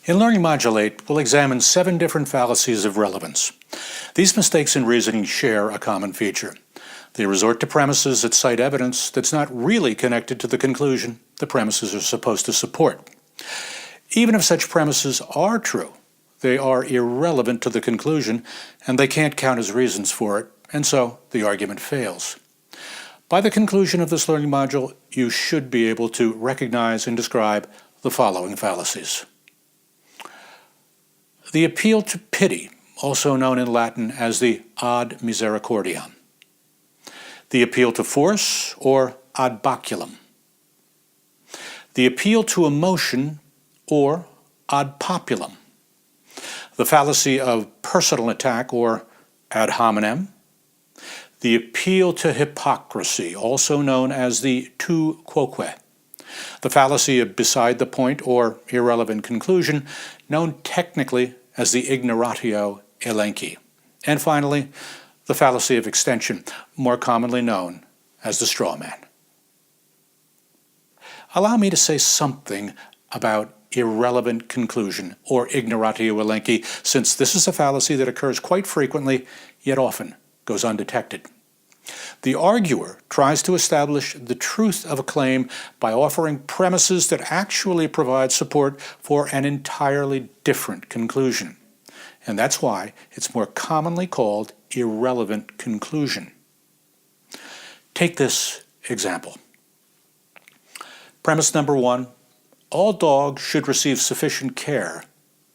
In Learning Modulate, we'll examine 7 different fallacies of relevance. These mistakes in reasoning share a common feature. They resort to premises that cite evidence that's not really connected to the conclusion the premises are supposed to support. Even if such premises are true, they are irrelevant to the conclusion and they can't count as reasons for it, and so the argument fails. By the conclusion of this learning module, you should be able to recognize and describe the following fallacies. The appeal to pity, also known in Latin as the ad misericordiam. The appeal to force, or ad baculum. The appeal to emotion, or ad populum. The fallacy of personal attack, or ad hominem. The appeal to hypocrisy, also known as the tu quoque. The fallacy of beside the point, or irrelevant conclusion, known technically as the ignoratio elenchi. And finally, the fallacy of extension, more commonly known as the straw man. Allow me to say something about irrelevant conclusion, or ignoratio elenchi, since this is a fallacy that occurs quite frequently, yet often goes undetected. The arguer tries to establish the truth of a claim by offering premises that actually provide support for an entirely different conclusion. And that's why it's more commonly called irrelevant conclusion. Take this example. Premise number 1, all dogs should receive sufficient care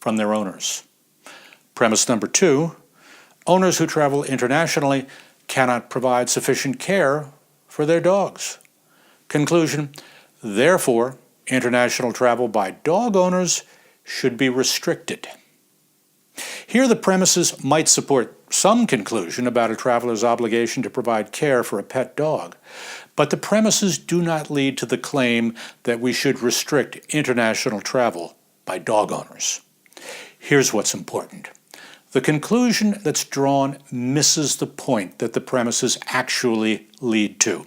from their owners. Premise number 2, owners who travel internationally cannot provide sufficient care for their dogs. Conclusion, therefore, international travel by dog owners should be restricted. Here the premises might support some conclusion about a traveler's obligation to provide care for a pet dog, but the premises do not lead to the claim that we should restrict international travel by dog owners. Here's what's important. The conclusion that's drawn misses the point that the premises actually lead to,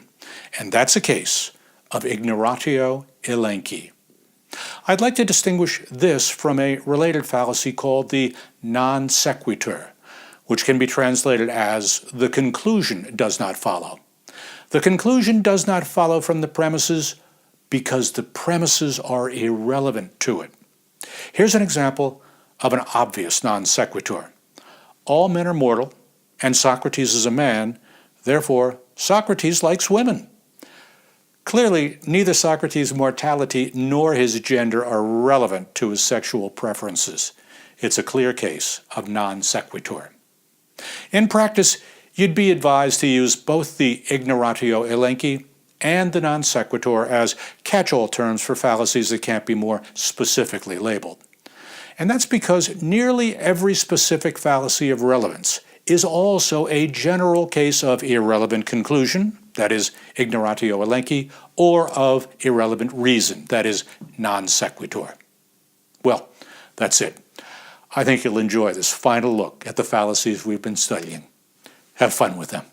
and that's a case of ignoratio elenchi. I'd like to distinguish this from a related fallacy called the non sequitur, which can be translated as the conclusion does not follow. The conclusion does not follow from the premises because the premises are irrelevant to it. Here's an example of an obvious non sequitur. All men are mortal, and Socrates is a man, therefore Socrates likes women. Clearly, neither Socrates' mortality nor his gender are relevant to his sexual preferences. It's a clear case of non sequitur. In practice, you'd be advised to use both the ignoratio elenchi and the non sequitur as catch-all terms for fallacies that can't be more specifically labeled. And that's because nearly every specific fallacy of relevance is also a general case of irrelevant conclusion, that is, ignoratio elenchi, or of irrelevant reason, that is, non sequitur. Well, that's it. I think you'll enjoy this final look at the fallacies we've been studying. Have fun with them.